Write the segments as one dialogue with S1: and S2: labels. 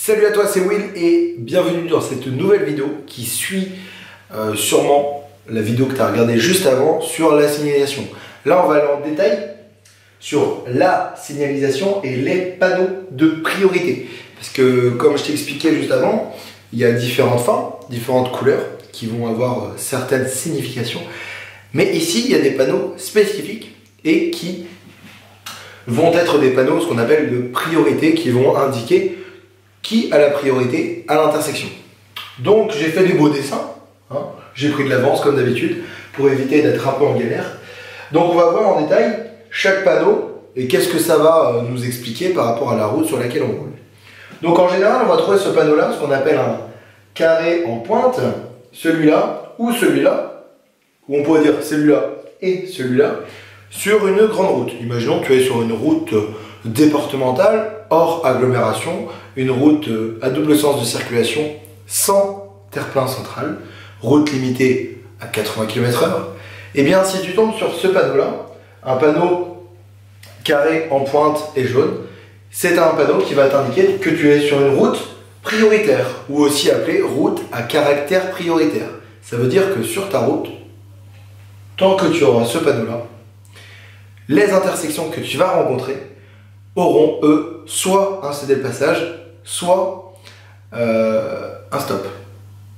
S1: Salut à toi, c'est Will et bienvenue dans cette nouvelle vidéo qui suit sûrement la vidéo que tu as regardée juste avant sur la signalisation. Là, on va aller en détail sur la signalisation et les panneaux de priorité. Parce que, comme je t'ai expliqué juste avant, il y a différentes formes, différentes couleurs qui vont avoir certaines significations. Mais ici, il y a des panneaux spécifiques et qui vont être des panneaux, ce qu'on appelle de priorité, qui vont indiquer qui a la priorité à l'intersection. Donc j'ai fait des beaux dessins, hein. J'ai pris de l'avance comme d'habitude pour éviter d'être un peu en galère. Donc on va voir en détail chaque panneau et qu'est-ce que ça va nous expliquer par rapport à la route sur laquelle on roule. Donc en général on va trouver ce panneau là, ce qu'on appelle un carré en pointe, celui-là ou celui-là, ou on pourrait dire celui-là et celui-là, sur une grande route. Imaginons que tu es sur une route départementale, hors agglomération, une route à double sens de circulation, sans terre-plein central, route limitée à 80 km/h, et bien si tu tombes sur ce panneau-là, un panneau carré en pointe et jaune, c'est un panneau qui va t'indiquer que tu es sur une route prioritaire, ou aussi appelée route à caractère prioritaire. Ça veut dire que sur ta route, tant que tu auras ce panneau-là, les intersections que tu vas rencontrer auront, eux, soit un céder le passage, soit un stop.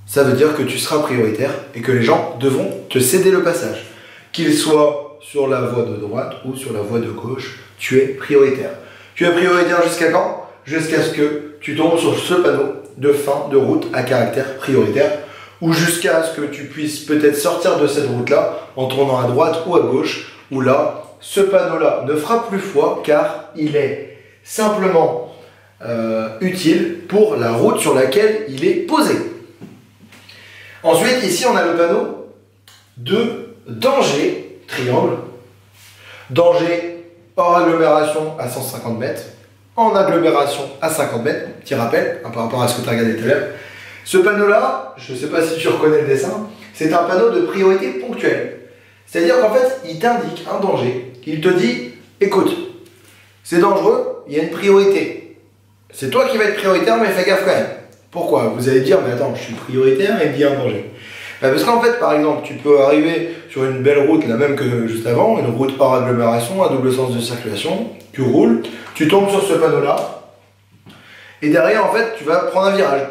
S1: Ça veut dire que tu seras prioritaire et que les gens devront te céder le passage. Qu'ils soient sur la voie de droite ou sur la voie de gauche, tu es prioritaire. Tu es prioritaire jusqu'à quand? Jusqu'à ce que tu tombes sur ce panneau de fin de route à caractère prioritaire, ou jusqu'à ce que tu puisses peut-être sortir de cette route-là en tournant à droite ou à gauche, où là, ce panneau-là ne fera plus foi car il est simplement utile pour la route sur laquelle il est posé. Ensuite, ici, on a le panneau de danger, triangle. Danger hors agglomération à 150 mètres, en agglomération à 50 mètres, petit rappel par rapport à ce que tu as regardé tout à l'heure. Ce panneau-là, je ne sais pas si tu reconnais le dessin, c'est un panneau de priorité ponctuelle. C'est-à-dire qu'en fait, il t'indique un danger, il te dit, écoute, c'est dangereux, il y a une priorité. C'est toi qui vas être prioritaire, mais fais gaffe quand même. Pourquoi? Vous allez dire, mais attends, je suis prioritaire et il me dit un danger. Parce qu'en fait, par exemple, tu peux arriver sur une belle route, la même que juste avant, une route hors agglomération, à double sens de circulation, tu roules, tu tombes sur ce panneau-là, et derrière, en fait, tu vas prendre un virage.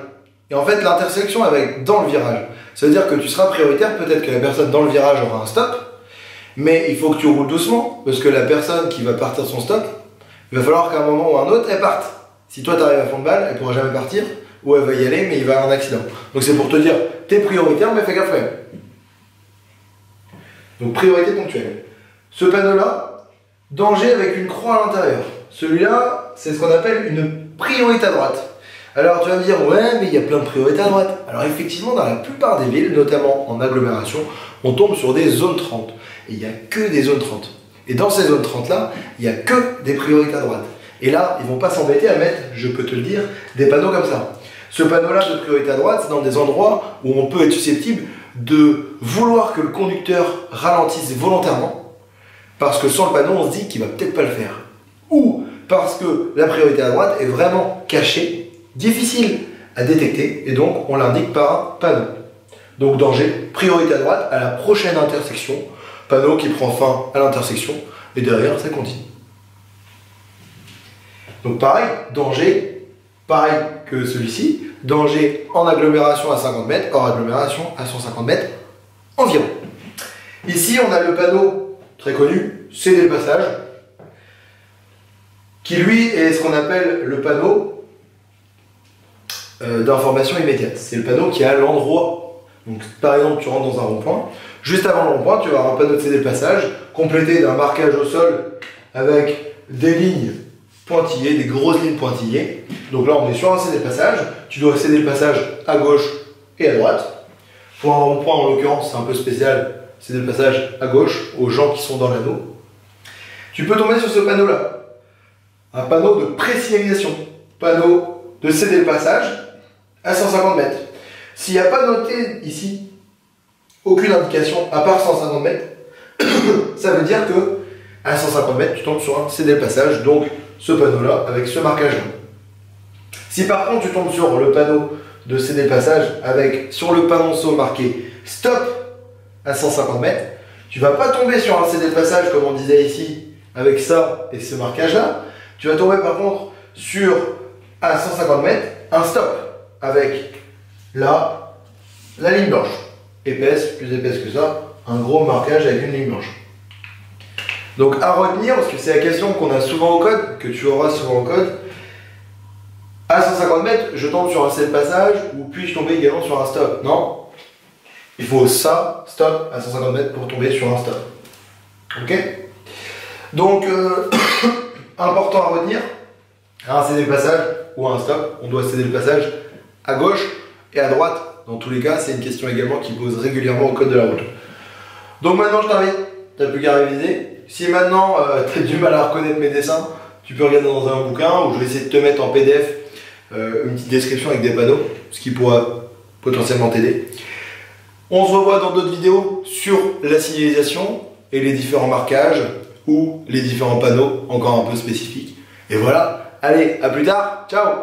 S1: Et en fait, l'intersection, elle va être dans le virage. Ça veut dire que tu seras prioritaire, peut-être que la personne dans le virage aura un stop, mais il faut que tu roules doucement, parce que la personne qui va partir son stop, il va falloir qu'à un moment ou à un autre, elle parte. Si toi, tu arrives à fond de balle, elle ne pourra jamais partir, ou elle va y aller, mais il va y avoir un accident. Donc c'est pour te dire, tu es prioritaire, mais fais gaffe quand même. Donc priorité ponctuelle. Ce panneau-là, danger avec une croix à l'intérieur. Celui-là, c'est ce qu'on appelle une priorité à droite. Alors tu vas me dire, ouais, mais il y a plein de priorités à droite. Alors effectivement, dans la plupart des villes, notamment en agglomération, on tombe sur des zones 30. Et il n'y a que des zones 30. Et dans ces zones 30-là, il n'y a que des priorités à droite. Et là, ils ne vont pas s'embêter à mettre, je peux te le dire, des panneaux comme ça. Ce panneau-là de priorité à droite, c'est dans des endroits où on peut être susceptible de vouloir que le conducteur ralentisse volontairement, parce que sans le panneau, on se dit qu'il ne va peut-être pas le faire. Ou parce que la priorité à droite est vraiment cachée, difficile à détecter, et donc on l'indique par un panneau. Donc danger, priorité à droite, à la prochaine intersection, panneau qui prend fin à l'intersection, et derrière, ça continue. Donc pareil, danger, pareil que celui-ci, danger en agglomération à 50 mètres, hors agglomération à 150 mètres environ. Ici, on a le panneau très connu, céder le passage, qui lui est ce qu'on appelle le panneau d'information immédiate. C'est le panneau qui est à l'endroit. Donc par exemple, tu rentres dans un rond-point, juste avant le rond-point, tu vas avoir un panneau de céder le passage, complété d'un marquage au sol avec des lignes pointillés, des grosses lignes pointillées. Donc là, on est sur un céder le passage. Tu dois céder le passage à gauche et à droite. Pour un rond-point, en l'occurrence, c'est un peu spécial, céder le passage à gauche aux gens qui sont dans l'anneau. Tu peux tomber sur ce panneau-là. Un panneau de présignalisation. Panneau de céder le passage à 150 mètres. S'il n'y a pas noté ici aucune indication à part 150 mètres, ça veut dire que à 150 mètres, tu tombes sur un céder le passage, donc ce panneau-là avec ce marquage-là. Si par contre tu tombes sur le panneau de céder le passage avec sur le panonceau marqué stop à 150 mètres, tu vas pas tomber sur un céder le passage comme on disait ici avec ça et ce marquage là. Tu vas tomber par contre sur à 150 mètres un stop avec là la ligne blanche épaisse, plus épaisse que ça, un gros marquage avec une ligne blanche. Donc à retenir, parce que c'est la question qu'on a souvent au code, que tu auras souvent au code, à 150 mètres, je tombe sur un céder le passage ou puis-je tomber également sur un stop? Non, il faut ça, stop, à 150 mètres pour tomber sur un stop. Ok? Donc, important à retenir, un céder le passage ou un stop, on doit céder le passage à gauche et à droite. Dans tous les cas, c'est une question également qui pose régulièrement au code de la route. Donc maintenant, je t'invite, tu n'as plus qu'à réviser. Si maintenant, tu as du mal à reconnaître mes dessins, tu peux regarder dans un bouquin où je vais essayer de te mettre en PDF une petite description avec des panneaux, ce qui pourra potentiellement t'aider. On se revoit dans d'autres vidéos sur la signalisation et les différents marquages ou les différents panneaux encore un peu spécifiques. Et voilà, allez, à plus tard, ciao!